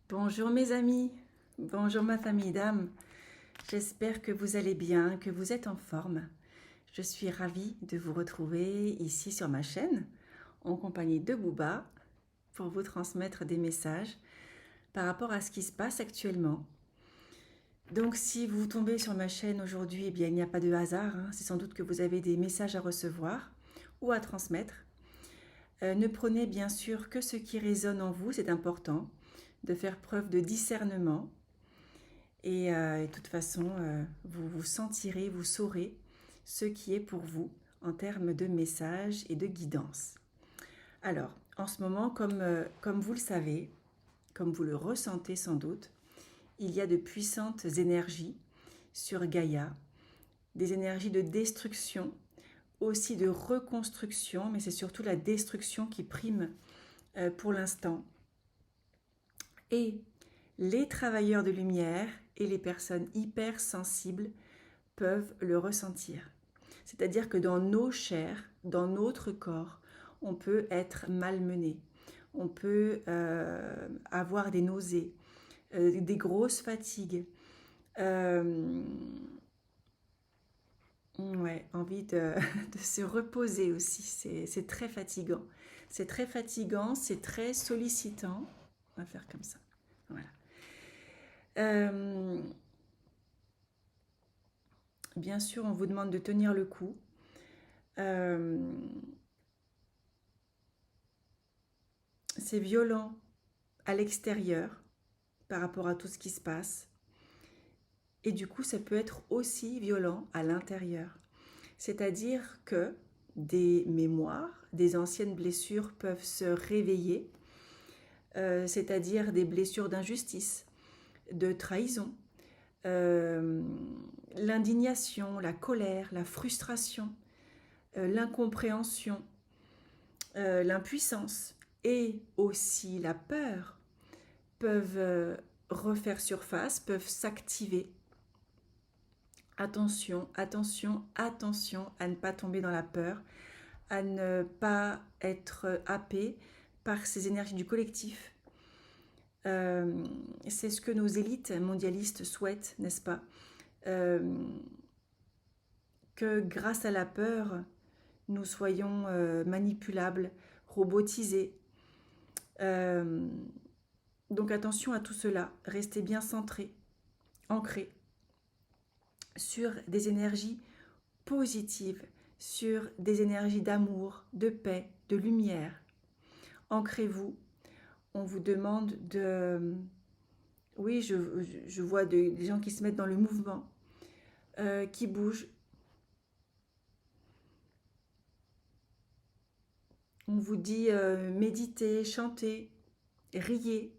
Bonjour mes amis, bonjour ma famille d'âme. J'espère que vous allez bien, que vous êtes en forme. Je suis ravie de vous retrouver ici sur ma chaîne en compagnie de Booba pour vous transmettre des messages par rapport à ce qui se passe actuellement. Donc si vous tombez sur ma chaîne aujourd'hui, eh bien il n'y a pas de hasard, c'est sans doute que vous avez des messages à recevoir ou à transmettre. Ne prenez bien sûr que ce qui résonne en vous, c'est important de faire preuve de discernement. Et de toute façon, vous vous sentirez, vous saurez ce qui est pour vous en termes de message et de guidance. Alors, en ce moment, comme vous le savez, comme vous le ressentez sans doute, il y a de puissantes énergies sur Gaïa, des énergies de destruction, aussi de reconstruction, mais c'est surtout la destruction qui prime pour l'instant. Et les travailleurs de lumière et les personnes hypersensibles peuvent le ressentir. C'est-à-dire que dans nos chairs, dans notre corps, on peut être malmené, on peut avoir des nausées, des grosses fatigues, envie de se reposer aussi, c'est très fatigant. C'est très fatigant, c'est très sollicitant. On va faire comme ça. Voilà. Bien sûr, on vous demande de tenir le coup. C'est violent à l'extérieur par rapport à tout ce qui se passe. Et du coup, ça peut être aussi violent à l'intérieur. C'est-à-dire que des mémoires, des anciennes blessures peuvent se réveiller, c'est-à-dire des blessures d'injustice, de trahison, l'indignation, la colère, la frustration, l'incompréhension, l'impuissance et aussi la peur peuvent refaire surface, peuvent s'activer. Attention, attention, attention à ne pas tomber dans la peur, à ne pas être happé par ces énergies du collectif. C'est ce que nos élites mondialistes souhaitent, n'est-ce pas? Que grâce à la peur, nous soyons manipulables, robotisés. Donc attention à tout cela, restez bien centrés, ancrés sur des énergies positives, sur des énergies d'amour, de paix, de lumière. Ancrez-vous. On vous demande de... Oui, je vois des gens qui se mettent dans le mouvement, qui bougent. On vous dit méditez, chantez, riez,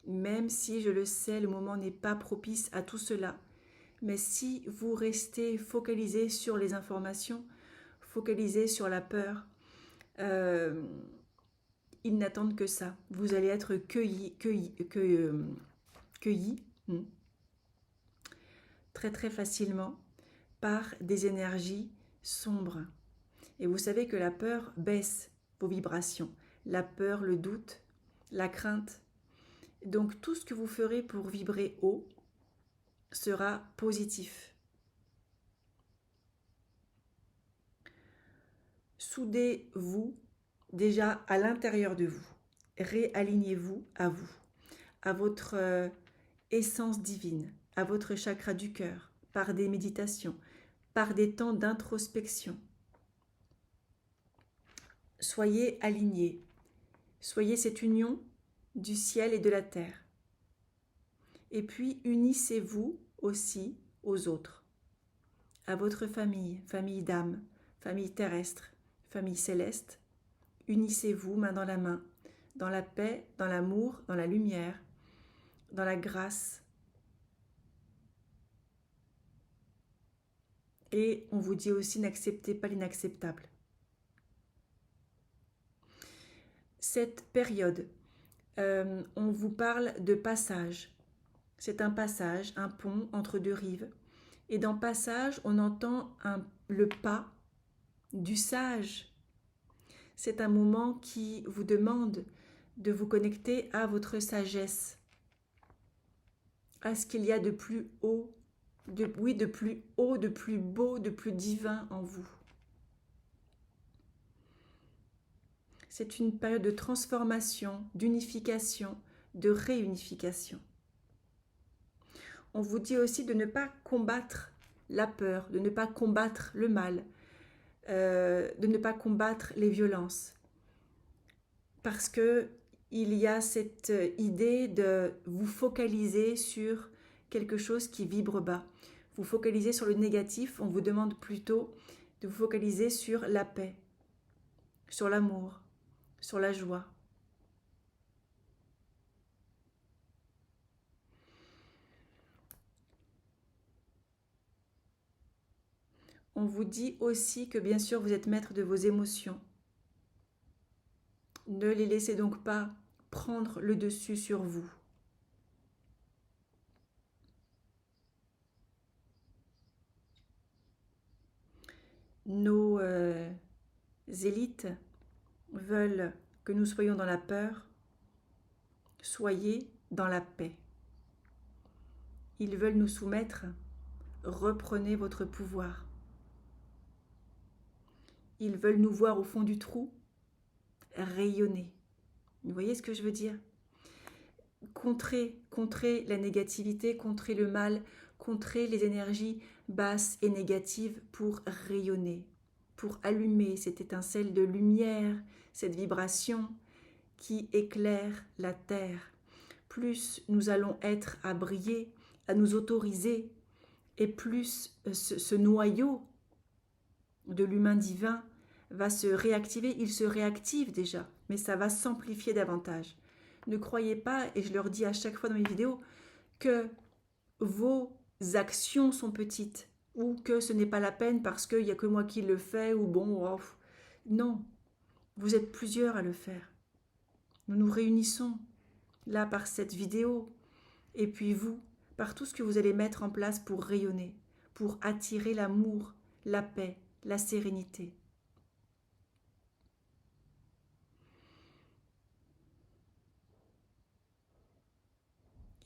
même si je le sais, le moment n'est pas propice à tout cela. Mais si vous restez focalisé sur les informations, focalisé sur la peur, ils n'attendent que ça. Vous allez être cueillis très très facilement par des énergies sombres. Et vous savez que la peur baisse vos vibrations. La peur, le doute, la crainte. Donc tout ce que vous ferez pour vibrer haut sera positif. Soudez-vous déjà à l'intérieur de vous. Réalignez-vous, à votre essence divine, à votre chakra du cœur, par des méditations, par des temps d'introspection. Soyez alignés. Soyez cette union du ciel et de la terre. Et puis unissez-vous aussi aux autres, à votre famille, famille d'âme, famille terrestre, famille céleste. Unissez-vous main dans la main, dans la paix, dans l'amour, dans la lumière, dans la grâce. Et on vous dit aussi n'acceptez pas l'inacceptable. Cette période, on vous parle de passage. C'est un passage, un pont entre deux rives. Et dans passage, on entend le pas du sage. C'est un moment qui vous demande de vous connecter à votre sagesse, à ce qu'il y a de plus haut, de plus haut, de plus beau, de plus divin en vous. C'est une période de transformation, d'unification, de réunification. On vous dit aussi de ne pas combattre la peur, de ne pas combattre le mal, de ne pas combattre les violences. Parce que il y a cette idée de vous focaliser sur quelque chose qui vibre bas. Vous focalisez sur le négatif, on vous demande plutôt de vous focaliser sur la paix, sur l'amour, sur la joie. On vous dit aussi que bien sûr vous êtes maître de vos émotions. Ne les laissez donc pas prendre le dessus sur vous. Nos élites veulent que nous soyons dans la peur, soyez dans la paix. Ils veulent nous soumettre, reprenez votre pouvoir. Ils veulent nous voir au fond du trou, rayonner. Vous voyez ce que je veux dire? Contrer la négativité, contrer le mal, contrer les énergies basses et négatives pour rayonner, pour allumer cette étincelle de lumière, cette vibration qui éclaire la terre. Plus nous allons être à briller, à nous autoriser, et plus ce noyau de l'humain divin va se réactiver. Il se réactive déjà, mais ça va s'amplifier davantage. Ne croyez pas, et je leur dis à chaque fois dans mes vidéos, que vos actions sont petites ou que ce n'est pas la peine parce qu'il n'y a que moi qui le fais ou bon, oh. Non, vous êtes plusieurs à le faire. Nous nous réunissons là par cette vidéo et puis vous, par tout ce que vous allez mettre en place pour rayonner, pour attirer l'amour, la paix, la sérénité.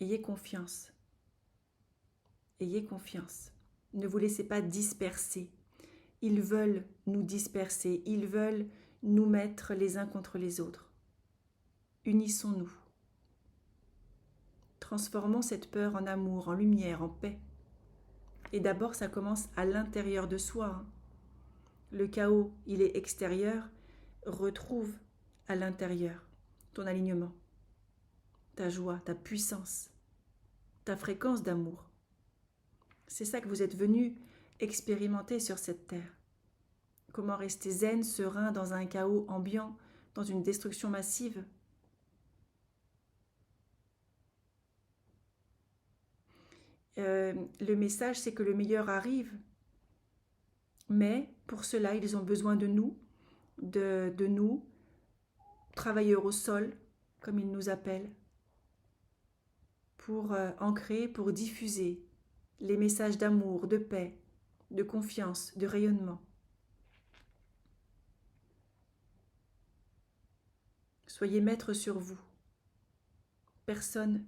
Ayez confiance. Ayez confiance. Ne vous laissez pas disperser. Ils veulent nous disperser. Ils veulent nous mettre les uns contre les autres. Unissons-nous. Transformons cette peur en amour, en lumière, en paix. Et d'abord, ça commence à l'intérieur de soi. Le chaos, il est extérieur. Retrouve à l'intérieur ton alignement, ta joie, ta puissance, ta fréquence d'amour. C'est ça que vous êtes venu expérimenter sur cette terre. Comment rester zen, serein dans un chaos ambiant, dans une destruction massive. Le message, c'est que le meilleur arrive. Mais pour cela, ils ont besoin de nous, de nous, travailleurs au sol, comme ils nous appellent, pour ancrer, pour diffuser les messages d'amour, de paix, de confiance, de rayonnement. Soyez maître sur vous. Personne,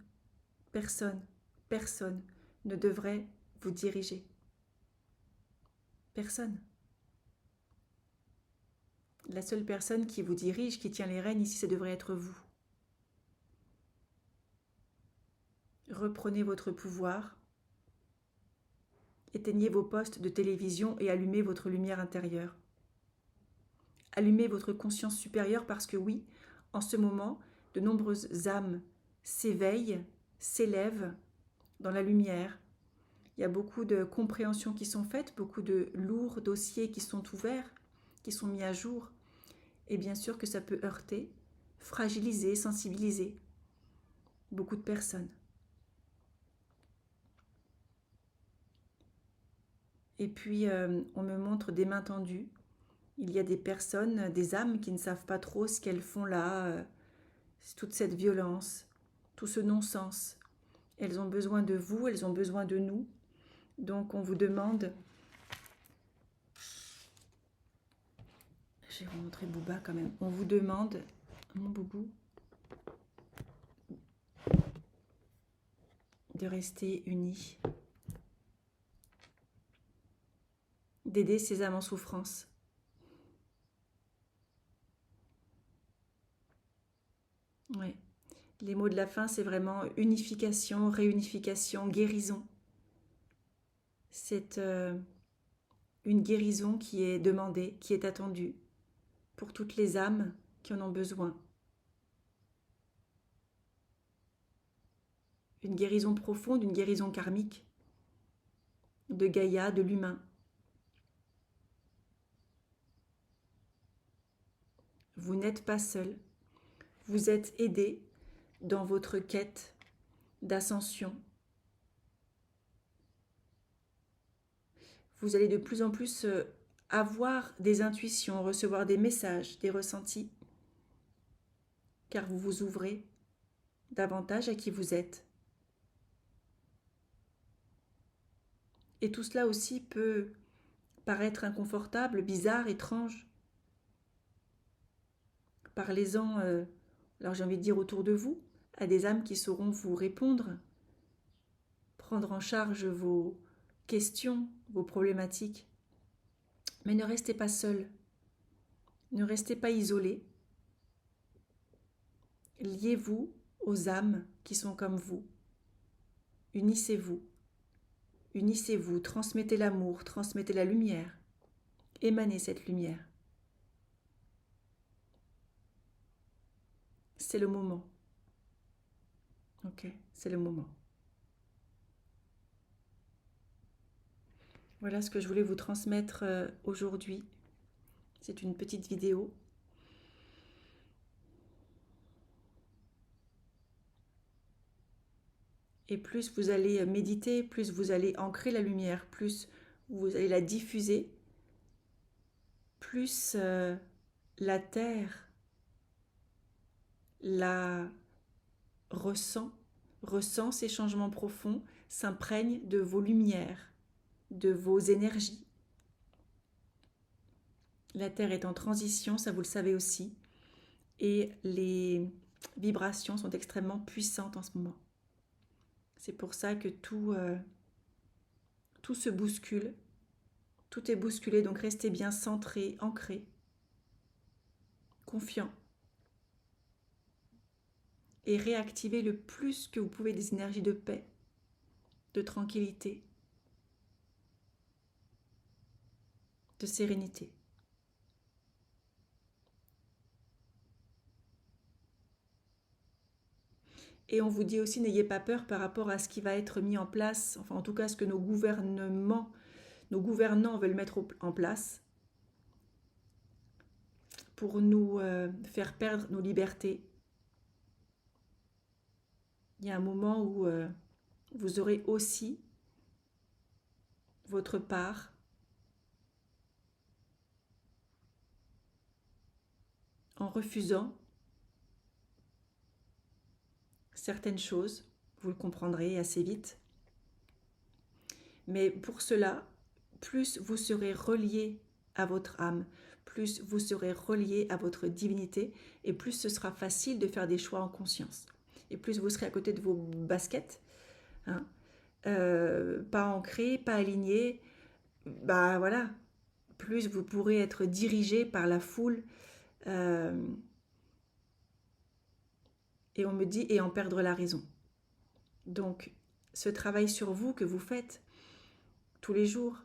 personne, personne ne devrait vous diriger. Personne. La seule personne qui vous dirige, qui tient les rênes ici, ça devrait être vous. Reprenez votre pouvoir. Éteignez vos postes de télévision et allumez votre lumière intérieure. Allumez votre conscience supérieure parce que oui, en ce moment, de nombreuses âmes s'éveillent, s'élèvent dans la lumière. Il y a beaucoup de compréhensions qui sont faites, beaucoup de lourds dossiers qui sont ouverts, qui sont mis à jour. Et bien sûr que ça peut heurter, fragiliser, sensibiliser beaucoup de personnes. Et puis, on me montre des mains tendues. Il y a des personnes, des âmes qui ne savent pas trop ce qu'elles font là, toute cette violence, tout ce non-sens. Elles ont besoin de vous, elles ont besoin de nous. Donc, on vous demande... J'ai remontré Booba quand même. On vous demande, mon boubou, de rester unis, d'aider ces âmes en souffrance. Ouais. Les mots de la fin, c'est vraiment unification, réunification, guérison. C'est une guérison qui est demandée, qui est attendue pour toutes les âmes qui en ont besoin. Une guérison profonde, une guérison karmique de Gaïa, de l'humain. Vous n'êtes pas seul. Vous êtes aidé dans votre quête d'ascension. Vous allez de plus en plus avoir des intuitions, recevoir des messages, des ressentis, car vous vous ouvrez davantage à qui vous êtes. Et tout cela aussi peut paraître inconfortable, bizarre, étrange. Parlez-en, alors j'ai envie de dire autour de vous, à des âmes qui sauront vous répondre, prendre en charge vos questions, vos problématiques. Mais ne restez pas seul, ne restez pas isolé. Liez-vous aux âmes qui sont comme vous. Unissez-vous. Unissez-vous, transmettez l'amour, transmettez la lumière. Émanez cette lumière. C'est le moment. Ok, c'est le moment. Voilà ce que je voulais vous transmettre aujourd'hui. C'est une petite vidéo. Et plus vous allez méditer, plus vous allez ancrer la lumière, plus vous allez la diffuser, plus la terre la ressent ces changements profonds, s'imprègne de vos lumières, de vos énergies. La terre est en transition, ça vous le savez aussi, et les vibrations sont extrêmement puissantes en ce moment. C'est pour ça que tout se bouscule, tout est bousculé, donc restez bien centré, ancré, confiant. Et réactivez le plus que vous pouvez des énergies de paix, de tranquillité, de sérénité. Et on vous dit aussi, n'ayez pas peur par rapport à ce qui va être mis en place, enfin en tout cas ce que nos gouvernants veulent mettre en place pour nous faire perdre nos libertés. Il y a un moment où vous aurez aussi votre part en refusant certaines choses, vous le comprendrez assez vite. Mais pour cela, plus vous serez relié à votre âme, plus vous serez relié à votre divinité, et plus ce sera facile de faire des choix en conscience. Et plus vous serez à côté de vos baskets, hein, pas ancré, pas aligné, bah voilà, plus vous pourrez être dirigé par la foule, et on me dit, et en perdre la raison. Donc, ce travail sur vous que vous faites tous les jours,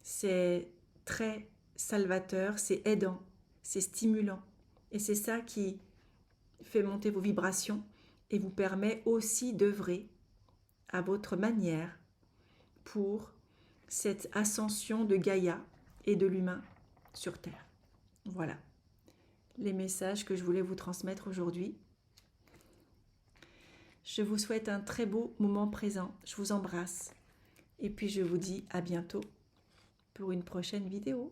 c'est très salvateur, c'est aidant, c'est stimulant. Et c'est ça qui fait monter vos vibrations et vous permet aussi d'œuvrer à votre manière pour cette ascension de Gaïa et de l'humain sur Terre. Voilà les messages que je voulais vous transmettre aujourd'hui. Je vous souhaite un très beau moment présent. Je vous embrasse. Et puis je vous dis à bientôt pour une prochaine vidéo.